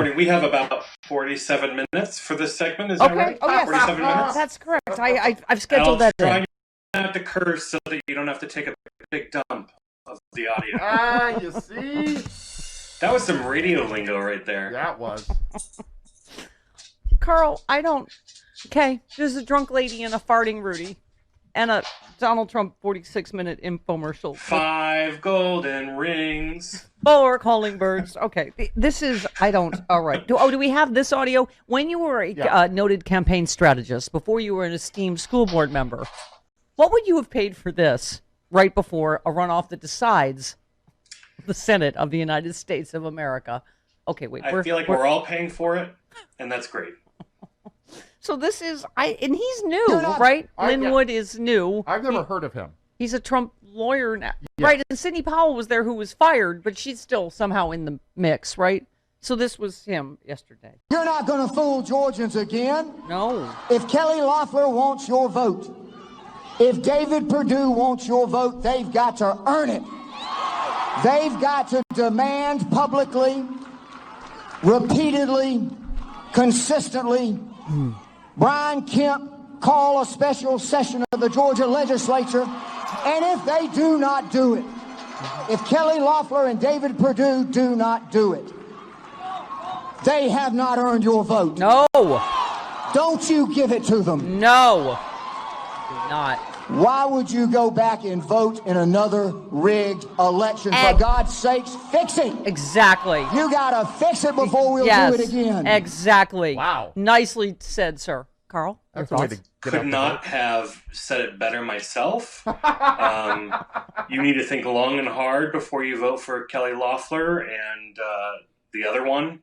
recording. We have about 47 minutes for this segment. Is that right? Oh, yes. 47 minutes? That's correct. I've scheduled that in. I'll try not to curse so that you don't have to take a big dump of the audio. You see? That was some radio lingo right there. That was. Carl, okay, there's a drunk lady and a farting Rudy and a Donald Trump 46-minute infomercial. 5 golden rings. 4 calling birds. Okay, all right. Do we have this audio? When you were a noted campaign strategist, before you were an esteemed school board member, what would you have paid for this right before a runoff that decides the Senate of the United States of America? Okay, wait. I feel like we're all paying for it, and that's great. So this is, and he's new, right? Linwood is new. I've never heard of him. He's a Trump lawyer now. Yeah. Right, and Sidney Powell was there who was fired, but she's still somehow in the mix, right? So this was him yesterday. You're not going to fool Georgians again. No. If Kelly Loeffler wants your vote, if David Perdue wants your vote, they've got to earn it. They've got to demand publicly, repeatedly, consistently, Brian Kemp call a special session of the Georgia legislature, and if they do not do it, if Kelly Loeffler and David Perdue do not do it, they have not earned your vote. No. Don't you give it to them. No. Do not. Why would you go back and vote in another rigged election? For God's sakes, fix it. Exactly. You gotta fix it before we'll do it again. Exactly. Wow. Nicely said, sir. Carl? That's a way to Could not have said it better myself. You need to think long and hard before you vote for Loeffler and the other one,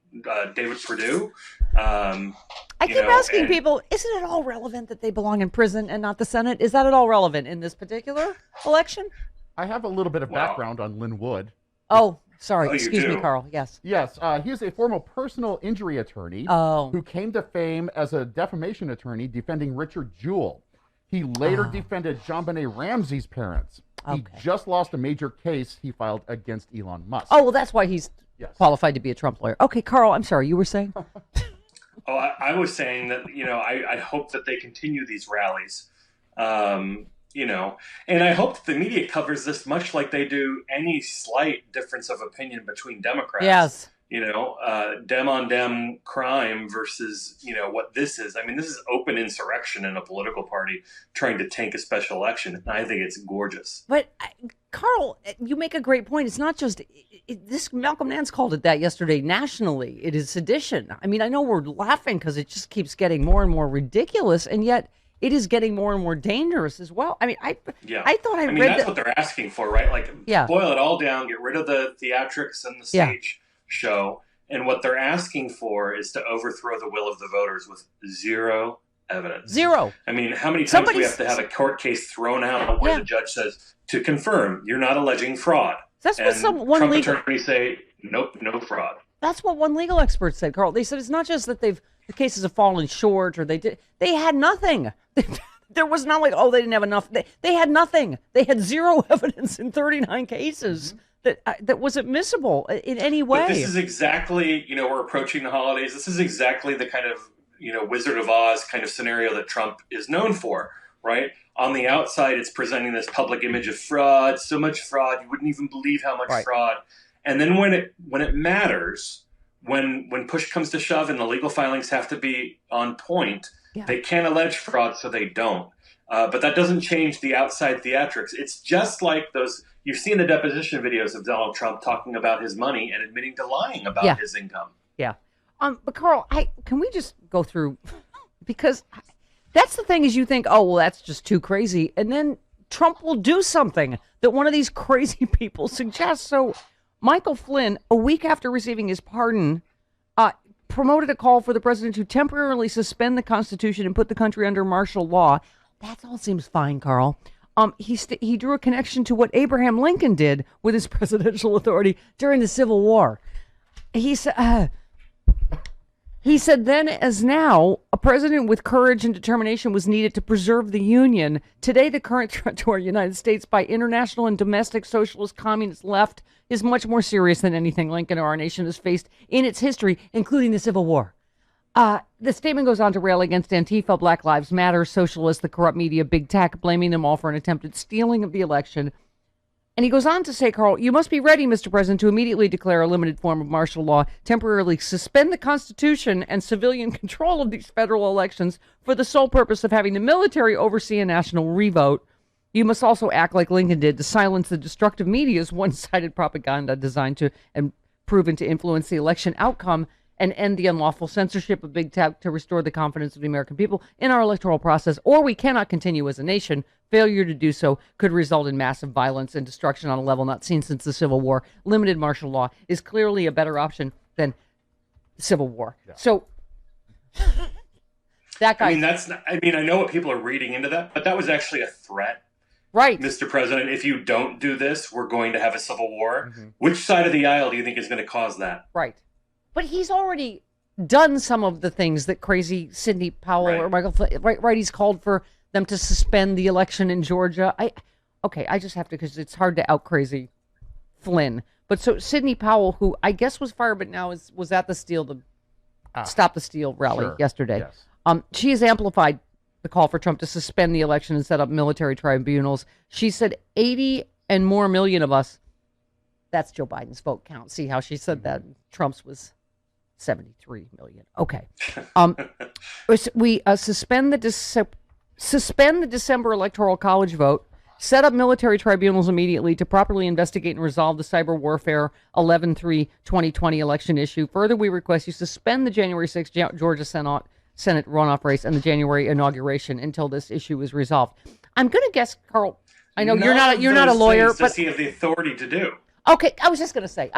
David Perdue. I keep asking people, isn't it all relevant that they belong in prison and not the Senate? Is that at all relevant in this particular election? I have a little bit of background on Linwood. Oh, sorry. Oh, excuse me, Carl. Yes. Yes. He is a former personal injury attorney who came to fame as a defamation attorney defending Richard Jewell. He later defended JonBenet Ramsey's parents. He just lost a major case he filed against Elon Musk. Oh, well, that's why he's qualified to be a Trump lawyer. Okay, Carl, I'm sorry. You were saying? I was saying that, I hope that they continue these rallies, and I hope that the media covers this much like they do any slight difference of opinion between Democrats. Yes. Dem on dem crime versus, what this is. I mean, this is open insurrection in a political party trying to tank a special election. And I think it's gorgeous. But Carl, you make a great point. It's not just this. Malcolm Nance called it that yesterday. Nationally, it is sedition. I mean, I know we're laughing because it just keeps getting more and more ridiculous, and yet it is getting more and more dangerous as well. I mean, I thought I read that's what they're asking for, right? Like, boil it all down, get rid of the theatrics and the stage show, and what they're asking for is to overthrow the will of the voters with zero evidence. Zero. I mean, how many times do we have to have a court case thrown out where the judge says, to confirm, you're not alleging fraud? That's what one Trump legal attorneys say, nope, no fraud. That's what one legal expert said, Carl. They said it's not just that the cases have fallen short, or they had nothing. There was not like, they didn't have enough. They had nothing. They had zero evidence in 39 cases. That was admissible in any way. But this is exactly, we're approaching the holidays. This is exactly the kind of, Wizard of Oz kind of scenario that Trump is known for, right? On the outside, it's presenting this public image of fraud, so much fraud, you wouldn't even believe how much fraud. And then when it matters, when push comes to shove and the legal filings have to be on point, they can't allege fraud, so they don't. But that doesn't change the outside theatrics. It's just like those. You've seen the deposition videos of Donald Trump talking about his money and admitting to lying about his income. Yeah. But Carl, can we just go through, because that's the thing is you think, that's just too crazy. And then Trump will do something that one of these crazy people suggests. So Michael Flynn, a week after receiving his pardon, promoted a call for the president to temporarily suspend the Constitution and put the country under martial law. That all seems fine, Carl. He drew a connection to what Abraham Lincoln did with his presidential authority during the Civil War. He said, He said, then as now, a president with courage and determination was needed to preserve the Union. Today, the current threat to our United States by international and domestic socialist communist left is much more serious than anything Lincoln or our nation has faced in its history, including the Civil War. The statement goes on to rail against Antifa, Black Lives Matter, socialists, the corrupt media, big tech, blaming them all for an attempted stealing of the election. And he goes on to say, Karl, you must be ready, Mr. President, to immediately declare a limited form of martial law, temporarily suspend the Constitution and civilian control of these federal elections for the sole purpose of having the military oversee a national revote. You must also act like Lincoln did to silence the destructive media's one-sided propaganda designed to and proven to influence the election outcome and end the unlawful censorship of big tech to restore the confidence of the American people in our electoral process, or we cannot continue as a nation. Failure to do so could result in massive violence and destruction on a level not seen since the Civil War. Limited martial law is clearly a better option than Civil War. Yeah. So that guy. I know what people are reading into that, but that was actually a threat. Right. Mr. President, if you don't do this, we're going to have a civil war. Mm-hmm. Which side of the aisle do you think is going to cause that? Right. But he's already done some of the things that crazy Sidney Powell or Michael Flynn, right, he's called for them to suspend the election in Georgia. I just have to, because it's hard to out crazy Flynn. But so Sidney Powell, who I guess was fired, but now was at the Stop the Steal rally yesterday. Yes. She has amplified the call for Trump to suspend the election and set up military tribunals. She said 80 and more million of us, that's Joe Biden's vote count. See how she said that? Trump's was 73 million. Okay. We suspend the December Electoral College vote, set up military tribunals immediately to properly investigate and resolve the cyber warfare 11/3/2020 election issue. Further, we request you suspend the January 6th Georgia Senate runoff race and the January inauguration until this issue is resolved. I'm going to guess, Karl, I know you're not a lawyer, but does he have the authority to do? Okay, I was just going to say,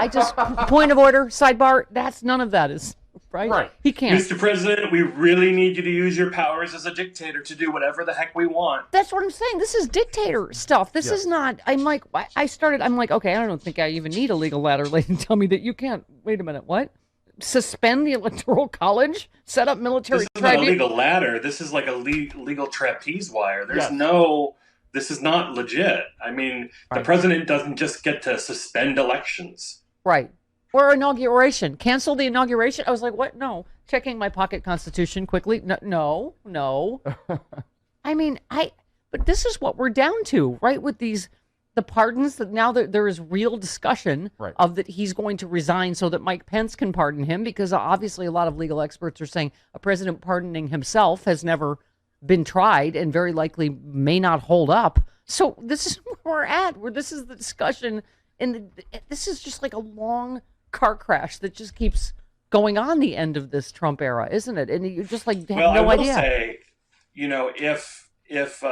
point of order, sidebar, none of that is, right? He can't. Mr. President, we really need you to use your powers as a dictator to do whatever the heck we want. That's what I'm saying. This is dictator stuff. This is not, I'm like, okay, I don't think I even need a legal ladder lady to tell me that you can't. Wait a minute, what? Suspend the Electoral College? Set up military tribunals? This is not a legal ladder. This is like a legal trapeze wire. This is not legit. I mean, the president doesn't just get to suspend elections. Right. Or inauguration. Cancel the inauguration. I was like, what? No. Checking my pocket constitution quickly. No. I mean, but this is what we're down to, right? With the pardons, that now that there is real discussion of that he's going to resign so that Mike Pence can pardon him, because obviously a lot of legal experts are saying a president pardoning himself has never been tried and very likely may not hold up. So this is where we're at, where this is the discussion, and this is just like a long car crash that just keeps going on the end of this Trump era, isn't it? And you just have no idea. Well, I will say, if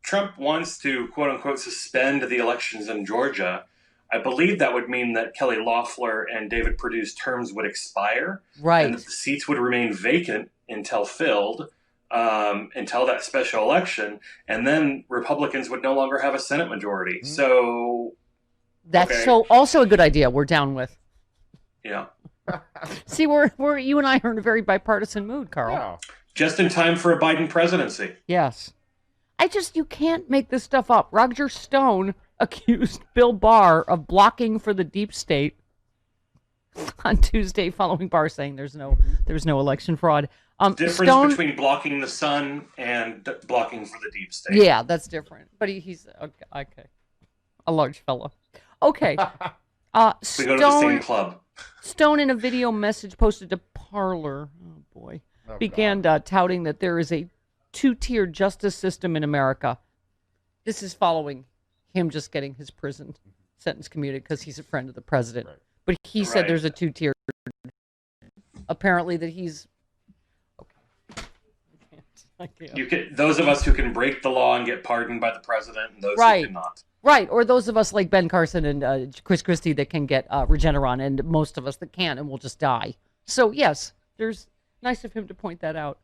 Trump wants to quote unquote suspend the elections in Georgia, I believe that would mean that Kelly Loeffler and David Perdue's terms would expire, and that the seats would remain vacant until filled. Until that special election, and then Republicans would no longer have a Senate majority. Mm-hmm. So that's also a good idea. We're down with. Yeah. See, we're you and I are in a very bipartisan mood, Karl. Yeah. Just in time for a Biden presidency. Yes. You can't make this stuff up. Roger Stone accused Bill Barr of blocking for the deep state on Tuesday, following Barr saying there's no election fraud. Difference between blocking the sun and blocking for the deep state. Yeah, that's different. But he's okay. A large fella. Okay. We go to the same club. Stone, in a video message posted to Parler, began touting that there is a two-tier justice system in America. This is following him just getting his prison sentence commuted because he's a friend of the president. Right. But he said there's a two-tier. Apparently that he's. I can't. Those of us who can break the law and get pardoned by the president, and those who cannot. Right, or those of us like Ben Carson and Chris Christie that can get Regeneron, and most of us that can't and will just die. So yes, there's nice of him to point that out.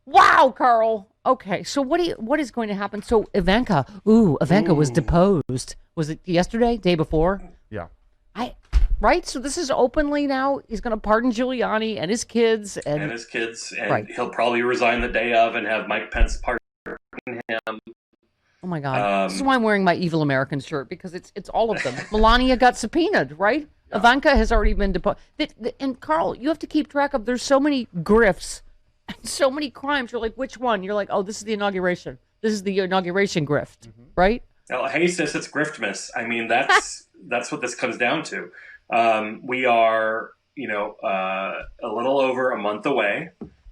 Wow, Karl. Okay, so what is going to happen? So Ivanka was deposed. Was it yesterday? Day before? Yeah. right? So this is openly now. He's going to pardon Giuliani and his kids. And And he'll probably resign the day of and have Mike Pence pardon him. Oh my God! This is why I'm wearing my Evil American shirt, because it's all of them. Melania got subpoenaed, right? Yeah. Ivanka has already been deposed. And Carl, you have to keep track of. There's so many grifts, and so many crimes. You're like, which one? You're like, oh, this is the inauguration. This is the inauguration grift, right? Oh, hey sis, it's griftmas. I mean, that's what this comes down to. We are, a little over a month away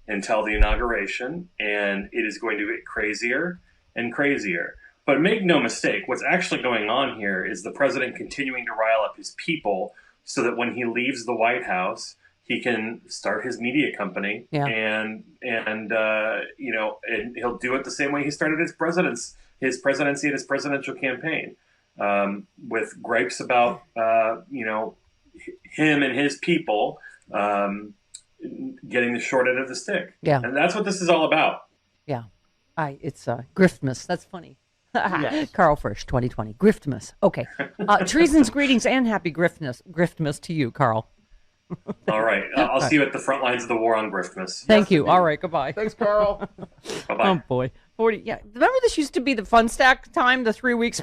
until the inauguration, and it is going to get crazier and crazier. But make no mistake, what's actually going on here is the president continuing to rile up his people so that when he leaves the White House, he can start his media company, and he'll do it the same way he started his presidency and his presidential campaign, with gripes about him and his people getting the short end of the stick. Yeah, and that's what this is all about. Yeah, it's Griftmas. That's funny. Yes. Karl Frisch, 2020. Griftmas. Okay. Treason's greetings and happy Griftmas to you, Karl. All right. I'll see you at the front lines of the war on Griftmas. Thank you. All right. Goodbye. Thanks, Karl. Bye-bye. Oh, boy. 40. Yeah. Remember this used to be the fun stack time, the 3 weeks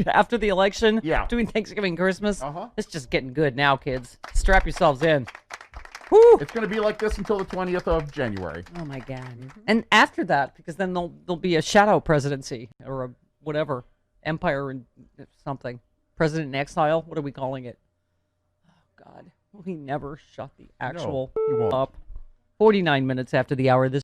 after the election? Yeah. Between Thanksgiving and Christmas? Uh-huh. It's just getting good now, kids. Strap yourselves in. Whew. It's going to be like this until the 20th of January. Oh, my God. Mm-hmm. And after that, because then there'll be a shadow presidency or a whatever, empire and something. President in exile? What are we calling it? Oh, God. We never shut the actual up. 49 minutes after the hour. This.